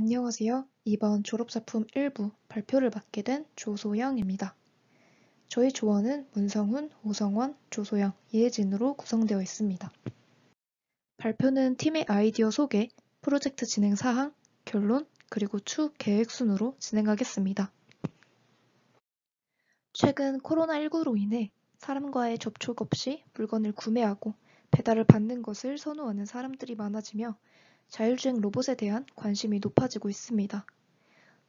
안녕하세요. 이번 졸업작품 1부 발표를 맡게 된 조소영입니다. 저희 조원은 문성훈, 오성원, 조소영, 이혜진으로 구성되어 있습니다. 발표는 팀의 아이디어 소개, 프로젝트 진행 사항, 결론, 그리고 추후 계획 순으로 진행하겠습니다. 최근 코로나19로 인해 사람과의 접촉 없이 물건을 구매하고 배달을 받는 것을 선호하는 사람들이 많아지며 자율주행 로봇에 대한 관심이 높아지고 있습니다.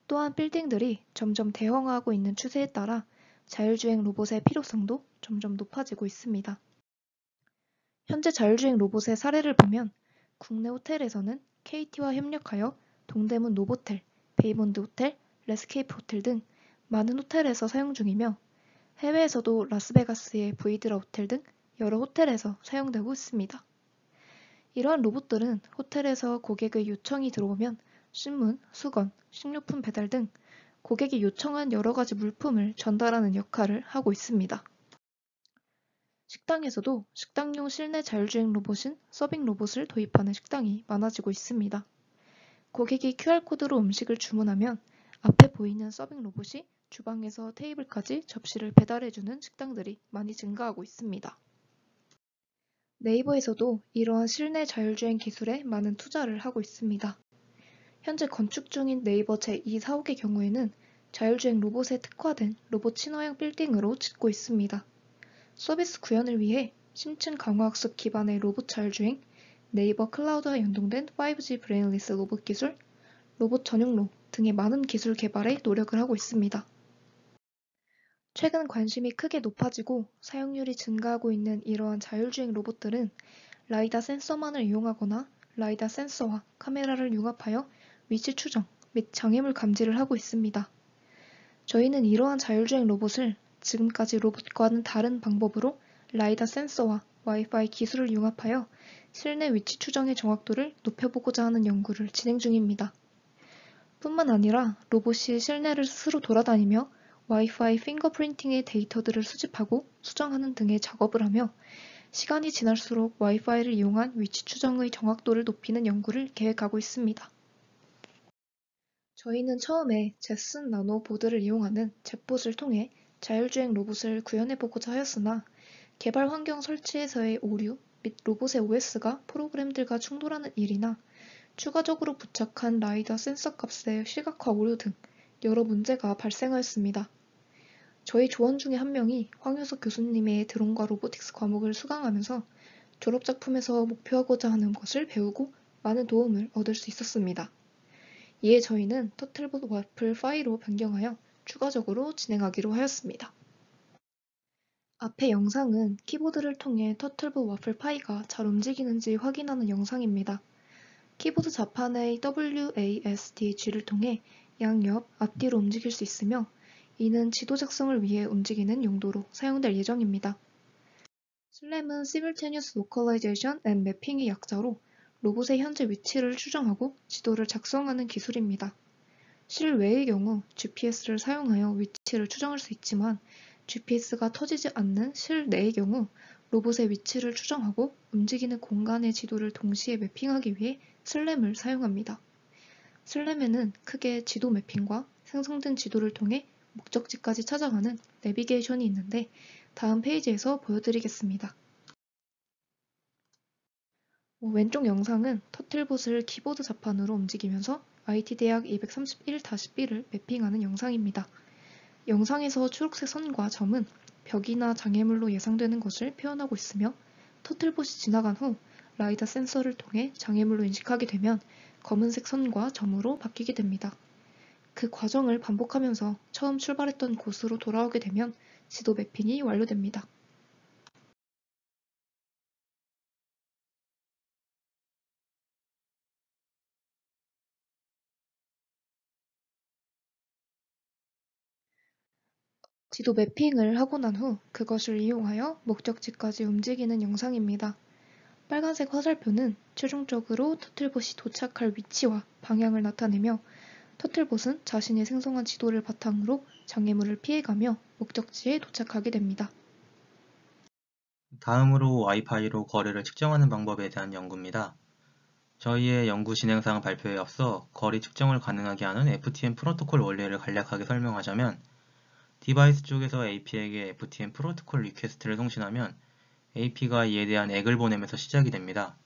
또한 빌딩들이 점점 대형화하고 있는 추세에 따라 자율주행 로봇의 필요성도 점점 높아지고 있습니다. 현재 자율주행 로봇의 사례를 보면 국내 호텔에서는 KT와 협력하여 동대문 노보텔, 베이몬드 호텔, 레스케이프 호텔 등 많은 호텔에서 사용 중이며 해외에서도 라스베가스의 브이드라 호텔 등 여러 호텔에서 사용되고 있습니다. 이러한 로봇들은 호텔에서 고객의 요청이 들어오면 신문, 수건, 식료품 배달 등 고객이 요청한 여러 가지 물품을 전달하는 역할을 하고 있습니다. 식당에서도 식당용 실내 자율주행 로봇인 서빙 로봇을 도입하는 식당이 많아지고 있습니다. 고객이 QR코드로 음식을 주문하면 앞에 보이는 서빙 로봇이 주방에서 테이블까지 접시를 배달해주는 식당들이 많이 증가하고 있습니다. 네이버에서도 이러한 실내 자율주행 기술에 많은 투자를 하고 있습니다. 현재 건축 중인 네이버 제2사옥의 경우에는 자율주행 로봇에 특화된 로봇 친화형 빌딩으로 짓고 있습니다. 서비스 구현을 위해 심층 강화학습 기반의 로봇 자율주행, 네이버 클라우드와 연동된 5G 브레인리스 로봇 기술, 로봇 전용로 등의 많은 기술 개발에 노력을 하고 있습니다. 최근 관심이 크게 높아지고 사용률이 증가하고 있는 이러한 자율주행 로봇들은 라이다 센서만을 이용하거나 라이다 센서와 카메라를 융합하여 위치 추정 및 장애물 감지를 하고 있습니다. 저희는 이러한 자율주행 로봇을 지금까지 로봇과는 다른 방법으로 라이다 센서와 와이파이 기술을 융합하여 실내 위치 추정의 정확도를 높여보고자 하는 연구를 진행 중입니다. 뿐만 아니라 로봇이 실내를 스스로 돌아다니며 와이파이 핑거프린팅의 데이터들을 수집하고 수정하는 등의 작업을 하며 시간이 지날수록 와이파이를 이용한 위치 추정의 정확도를 높이는 연구를 계획하고 있습니다. 저희는 처음에 제슨 나노 보드를 이용하는 젯봇을 통해 자율주행 로봇을 구현해보고자 하였으나 개발 환경 설치에서의 오류 및 로봇의 OS가 프로그램들과 충돌하는 일이나 추가적으로 부착한 라이다 센서 값의 시각화 오류 등 여러 문제가 발생하였습니다. 저희 조원 중에 한 명이 황효석 교수님의 드론과 로보틱스 과목을 수강하면서 졸업작품에서 목표하고자 하는 것을 배우고 많은 도움을 얻을 수 있었습니다. 이에 저희는 터틀봇 와플 5로 변경하여 추가적으로 진행하기로 하였습니다. 앞의 영상은 키보드를 통해 터틀봇 와플 파이가 잘 움직이는지 확인하는 영상입니다. 키보드 자판의 WASD-G를 통해 양옆, 앞뒤로 움직일 수 있으며 이는 지도 작성을 위해 움직이는 용도로 사용될 예정입니다. 슬램은 Simultaneous Localization and Mapping의 약자로 로봇의 현재 위치를 추정하고 지도를 작성하는 기술입니다. 실외의 경우 GPS를 사용하여 위치를 추정할 수 있지만 GPS가 터지지 않는 실내의 경우 로봇의 위치를 추정하고 움직이는 공간의 지도를 동시에 매핑하기 위해 슬램을 사용합니다. 슬램에는 크게 지도 매핑과 생성된 지도를 통해 목적지까지 찾아가는 내비게이션이 있는데 다음 페이지에서 보여드리겠습니다. 왼쪽 영상은 터틀봇을 키보드 자판으로 움직이면서 IT대학 231-B를 매핑하는 영상입니다. 영상에서 초록색 선과 점은 벽이나 장애물로 예상되는 것을 표현하고 있으며 터틀봇이 지나간 후 라이다 센서를 통해 장애물로 인식하게 되면 검은색 선과 점으로 바뀌게 됩니다. 그 과정을 반복하면서 처음 출발했던 곳으로 돌아오게 되면 지도 매핑이 완료됩니다. 지도 매핑을 하고 난 후 그것을 이용하여 목적지까지 움직이는 영상입니다. 빨간색 화살표는 최종적으로 터틀봇이 도착할 위치와 방향을 나타내며 터틀봇은 자신이 생성한 지도를 바탕으로 장애물을 피해가며 목적지에 도착하게 됩니다. 다음으로 와이파이로 거리를 측정하는 방법에 대한 연구입니다. 저희의 연구 진행사항 발표에 앞서 거리 측정을 가능하게 하는 FTM 프로토콜 원리를 간략하게 설명하자면 디바이스 쪽에서 AP에게 FTM 프로토콜 리퀘스트를送신하면 AP가 이에 대한 액을 보내면서 시작이 됩니다.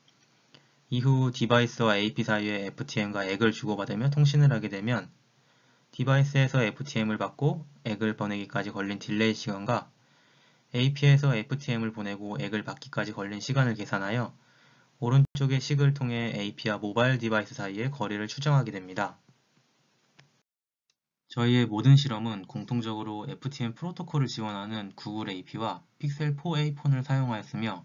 이후 디바이스와 AP 사이에 FTM과 액을 주고받으며 통신을 하게 되면 디바이스에서 FTM을 받고 액을 보내기까지 걸린 딜레이 시간과 AP에서 FTM을 보내고 액을 받기까지 걸린 시간을 계산하여 오른쪽의 식을 통해 AP와 모바일 디바이스 사이의 거리를 추정하게 됩니다. 저희의 모든 실험은 공통적으로 FTM 프로토콜을 지원하는 구글 AP와 픽셀 4a 폰을 사용하였으며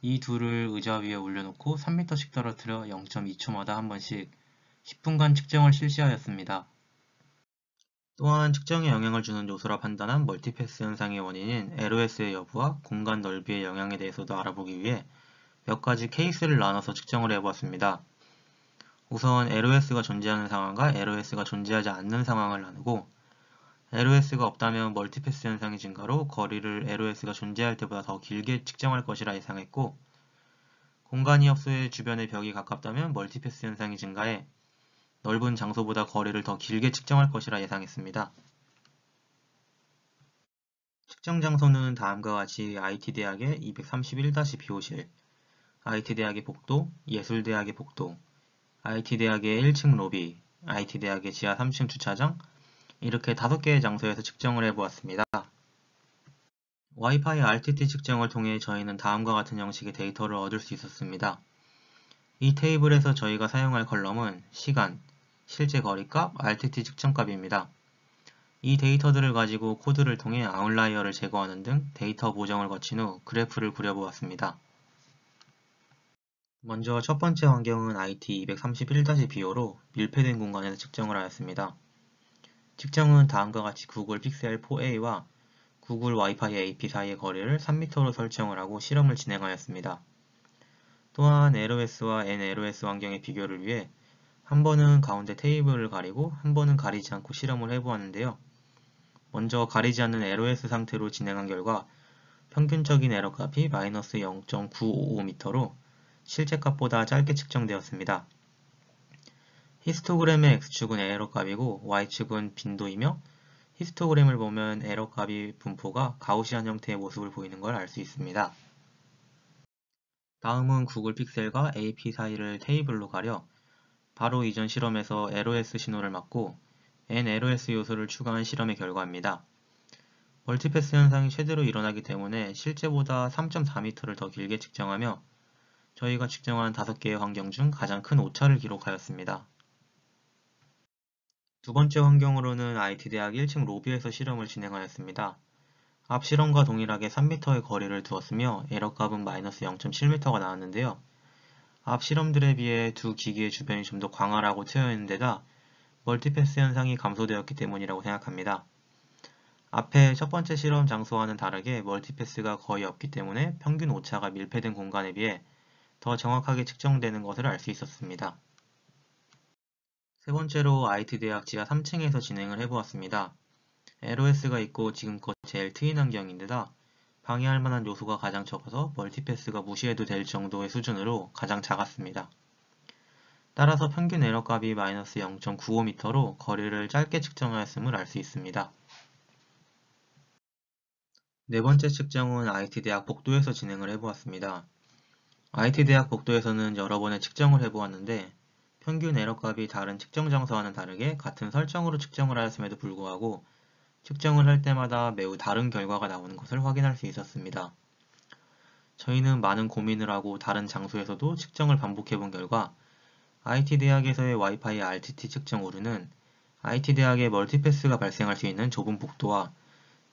이 둘을 의자 위에 올려놓고 3m씩 떨어뜨려 0.2초마다 한 번씩 10분간 측정을 실시하였습니다. 또한 측정에 영향을 주는 요소라 판단한 멀티패스 현상의 원인인 LOS의 여부와 공간 넓이의 영향에 대해서도 알아보기 위해 몇 가지 케이스를 나눠서 측정을 해보았습니다. 우선 LOS가 존재하는 상황과 LOS가 존재하지 않는 상황을 나누고 LOS가 없다면 멀티패스 현상의 증가로 거리를 LOS가 존재할 때보다 더 길게 측정할 것이라 예상했고 공간이 없어 주변의 벽이 가깝다면 멀티패스 현상이 증가해 넓은 장소보다 거리를 더 길게 측정할 것이라 예상했습니다. 측정 장소는 다음과 같이 IT대학의 231-B호실, IT대학의 복도, 예술대학의 복도, IT대학의 1층 로비, IT대학의 지하 3층 주차장, 이렇게 5개의 장소에서 측정을 해보았습니다. 와이파이 RTT 측정을 통해 저희는 다음과 같은 형식의 데이터를 얻을 수 있었습니다. 이 테이블에서 저희가 사용할 컬럼은 시간, 실제 거리값, RTT 측정값입니다. 이 데이터들을 가지고 코드를 통해 아웃라이어를 제거하는 등 데이터 보정을 거친 후 그래프를 그려보았습니다. 먼저 첫 번째 환경은 IT231-B호로 밀폐된 공간에서 측정을 하였습니다. 측정은 다음과 같이 구글 픽셀 4a와 구글 와이파이 AP 사이의 거리를 3m로 설정을 하고 실험을 진행하였습니다. 또한 LOS와 NLOS 환경의 비교를 위해 한 번은 가운데 테이블을 가리고 한 번은 가리지 않고 실험을 해보았는데요. 먼저 가리지 않는 LOS 상태로 진행한 결과 평균적인 에러값이 -0.955m로 실제 값보다 짧게 측정되었습니다. 히스토그램의 X축은 에러값이고 Y축은 빈도이며 히스토그램을 보면 에러값이 분포가 가우시안 형태의 모습을 보이는 걸 알 수 있습니다. 다음은 구글 픽셀과 AP 사이를 테이블로 가려 바로 이전 실험에서 LOS 신호를 맞고 NLOS 요소를 추가한 실험의 결과입니다. 멀티패스 현상이 최대로 일어나기 때문에 실제보다 3.4m를 더 길게 측정하며 저희가 측정한 5개의 환경 중 가장 큰 오차를 기록하였습니다. 두 번째 환경으로는 IT대학 1층 로비에서 실험을 진행하였습니다. 앞 실험과 동일하게 3m의 거리를 두었으며 에러값은 -0.7m가 나왔는데요. 앞 실험들에 비해 두 기기의 주변이 좀 더 광활하고 트여 있는 데다 멀티패스 현상이 감소되었기 때문이라고 생각합니다. 앞에 첫 번째 실험 장소와는 다르게 멀티패스가 거의 없기 때문에 평균 오차가 밀폐된 공간에 비해 더 정확하게 측정되는 것을 알 수 있었습니다. 세 번째로 IT대학 지하 3층에서 진행을 해보았습니다. LOS가 있고 지금껏 제일 트인 환경인데다 방해할 만한 요소가 가장 적어서 멀티패스가 무시해도 될 정도의 수준으로 가장 작았습니다. 따라서 평균 에러값이 -0.95m로 거리를 짧게 측정하였음을 알 수 있습니다. 네 번째 측정은 IT대학 복도에서 진행을 해보았습니다. IT대학 복도에서는 여러 번의 측정을 해보았는데 평균 에러값이 다른 측정 장소와는 다르게 같은 설정으로 측정을 하였음에도 불구하고 측정을 할 때마다 매우 다른 결과가 나오는 것을 확인할 수 있었습니다. 저희는 많은 고민을 하고 다른 장소에서도 측정을 반복해본 결과 IT대학에서의 와이파이 RTT 측정 오류는 IT대학의 멀티패스가 발생할 수 있는 좁은 복도와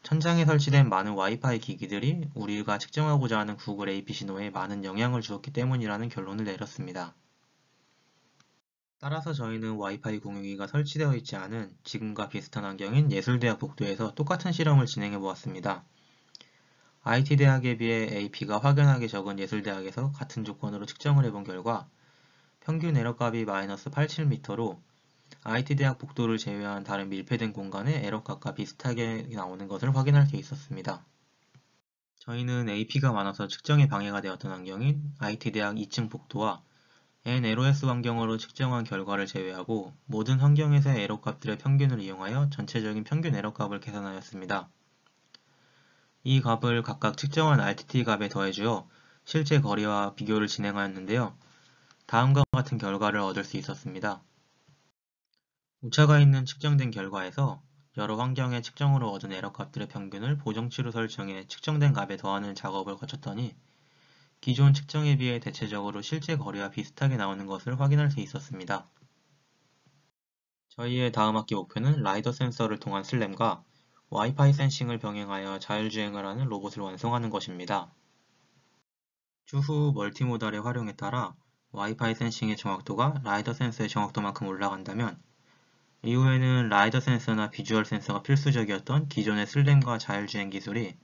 천장에 설치된 많은 와이파이 기기들이 우리가 측정하고자 하는 구글 AP 신호에 많은 영향을 주었기 때문이라는 결론을 내렸습니다. 따라서 저희는 와이파이 공유기가 설치되어 있지 않은 지금과 비슷한 환경인 예술대학 복도에서 똑같은 실험을 진행해 보았습니다. IT대학에 비해 AP가 확연하게 적은 예술대학에서 같은 조건으로 측정을 해본 결과 평균 에러값이 -87m로 IT대학 복도를 제외한 다른 밀폐된 공간의 에러값과 비슷하게 나오는 것을 확인할 수 있었습니다. 저희는 AP가 많아서 측정에 방해가 되었던 환경인 IT대학 2층 복도와 NLOS 환경으로 측정한 결과를 제외하고 모든 환경에서의 에러 값들의 평균을 이용하여 전체적인 평균 에러 값을 계산하였습니다. 이 값을 각각 측정한 RTT 값에 더해주어 실제 거리와 비교를 진행하였는데요. 다음과 같은 결과를 얻을 수 있었습니다. 오차가 있는 측정된 결과에서 여러 환경의 측정으로 얻은 에러 값들의 평균을 보정치로 설정해 측정된 값에 더하는 작업을 거쳤더니 기존 측정에 비해 대체적으로 실제 거리와 비슷하게 나오는 것을 확인할 수 있었습니다. 저희의 다음 학기 목표는 라이더 센서를 통한 슬램과 와이파이 센싱을 병행하여 자율주행을 하는 로봇을 완성하는 것입니다. 추후 멀티모달의 활용에 따라 와이파이 센싱의 정확도가 라이더 센서의 정확도만큼 올라간다면 이후에는 라이더 센서나 비주얼 센서가 필수적이었던 기존의 슬램과 자율주행 기술이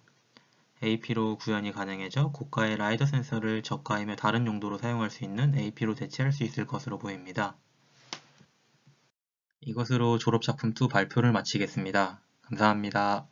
AP로 구현이 가능해져 고가의 라이더 센서를 저가이며 다른 용도로 사용할 수 있는 AP로 대체할 수 있을 것으로 보입니다. 이것으로 졸업작품 2 발표를 마치겠습니다. 감사합니다.